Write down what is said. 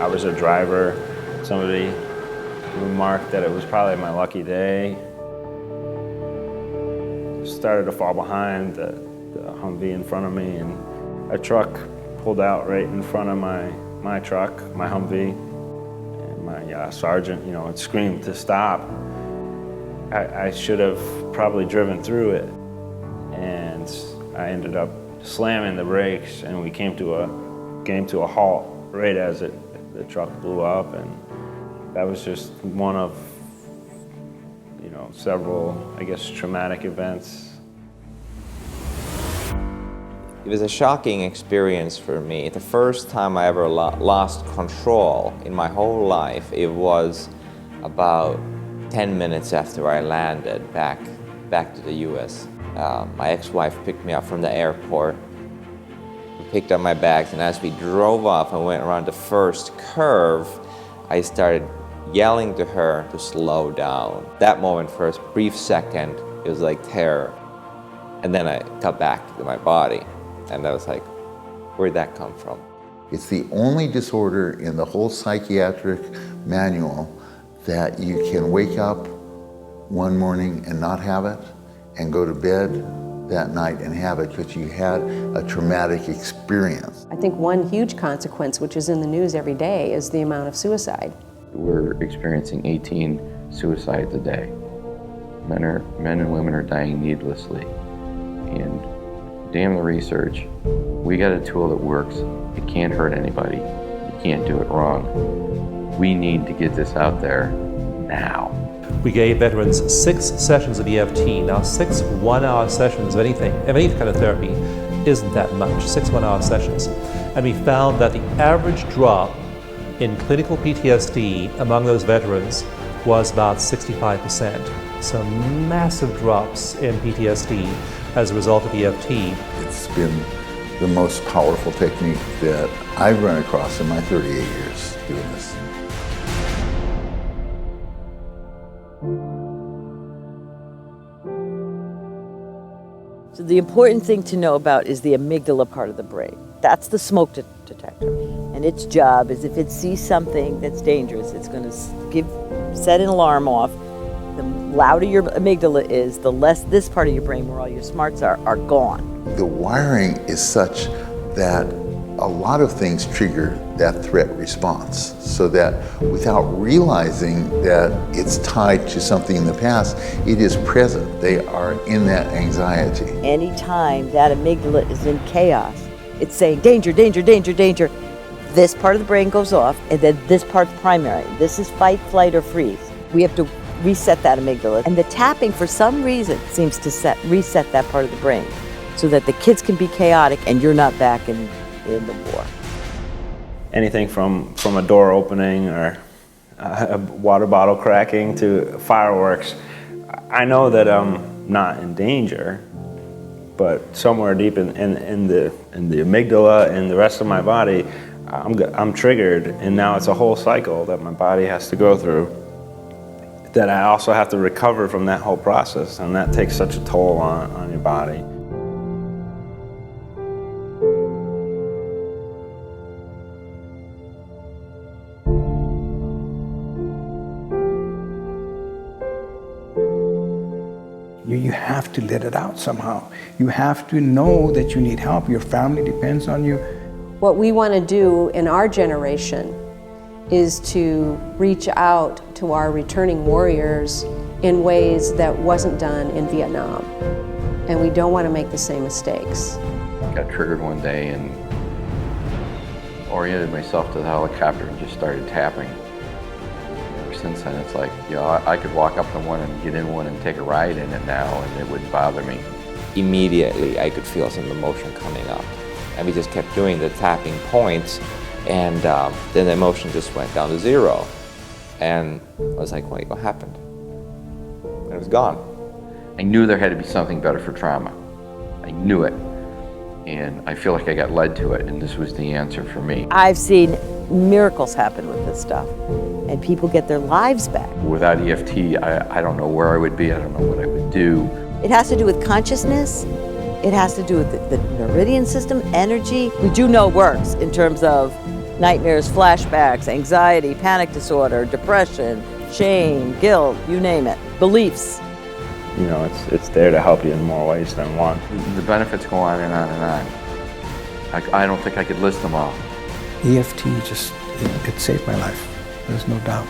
I was a driver. Somebody remarked that it was probably my lucky day. Started to fall behind the Humvee in front of me, and a truck pulled out right in front of my truck, my Humvee, and my sergeant, had screamed to stop. I should have probably driven through it, and I ended up slamming the brakes, and we came to a halt right as the truck blew up, and that was just one of several, I guess, traumatic events. It was a shocking experience for me. The first time I ever lost control in my whole life, it was about 10 minutes after I landed back to the US. My ex-wife picked me up from the airport, picked up my bags, and as we drove off and went around the first curve, I started yelling to her to slow down. That moment, for a brief second, it was like terror. And then I got back to my body, and I was like, where'd that come from? It's the only disorder in the whole psychiatric manual that you can wake up one morning and not have it, and go to bed that night and have it because you had a traumatic experience. I think one huge consequence, which is in the news every day, is the amount of suicide. We're experiencing 18 suicides a day. Men and women are dying needlessly. And damn the research, we got a tool that works. It can't hurt anybody. You can't do it wrong. We need to get this out there now. We gave veterans 6 sessions of EFT. Now 6 one-hour sessions of any kind of therapy isn't that much, 6 one-hour sessions. And we found that the average drop in clinical PTSD among those veterans was about 65%. So massive drops in PTSD as a result of EFT. It's been the most powerful technique that I've run across in my 38 years doing this. So the important thing to know about is the amygdala part of the brain. That's the smoke detector. And its job is if it sees something that's dangerous, it's going to set an alarm off. The louder your amygdala is, the less this part of your brain where all your smarts are gone. The wiring is such that a lot of things trigger that threat response, so that without realizing that it's tied to something in the past, it is present. They are in that anxiety. Anytime that amygdala is in chaos, it's saying danger, danger, danger, danger. This part of the brain goes off, and then this part's primary. This is fight, flight, or freeze. We have to reset that amygdala. And the tapping, for some reason, seems to reset that part of the brain so that the kids can be chaotic and you're not back in the war. Anything from a door opening or a water bottle cracking to fireworks. I know that I'm not in danger, but somewhere deep in the amygdala and the rest of my body, I'm triggered, and now it's a whole cycle that my body has to go through, that I also have to recover from that whole process, and that takes such a toll on your body. You have to let it out somehow. You have to know that you need help. Your family depends on you. What we want to do in our generation is to reach out to our returning warriors in ways that wasn't done in Vietnam. And we don't want to make the same mistakes. Got triggered one day and oriented myself to the helicopter and just started tapping. Ever since then, it's like, I could walk up to one and get in one and take a ride in it now, and it wouldn't bother me. Immediately, I could feel some emotion coming up. And we just kept doing the tapping points, and then the emotion just went down to 0. And I was like, wait, what happened? And it was gone. I knew there had to be something better for trauma. I knew it. And I feel like I got led to it, and this was the answer for me. I've seen miracles happen with this stuff, and people get their lives back. Without EFT, I don't know where I would be. I don't know what I would do. It has to do with consciousness. It has to do with the meridian system, energy. We do know it works in terms of Nightmares, flashbacks, anxiety, panic disorder, depression, shame, guilt, you name it. Beliefs. You know, it's there to help you in more ways than one. The benefits go on and on and on. I don't think I could list them all. EFT just, it saved my life. There's no doubt.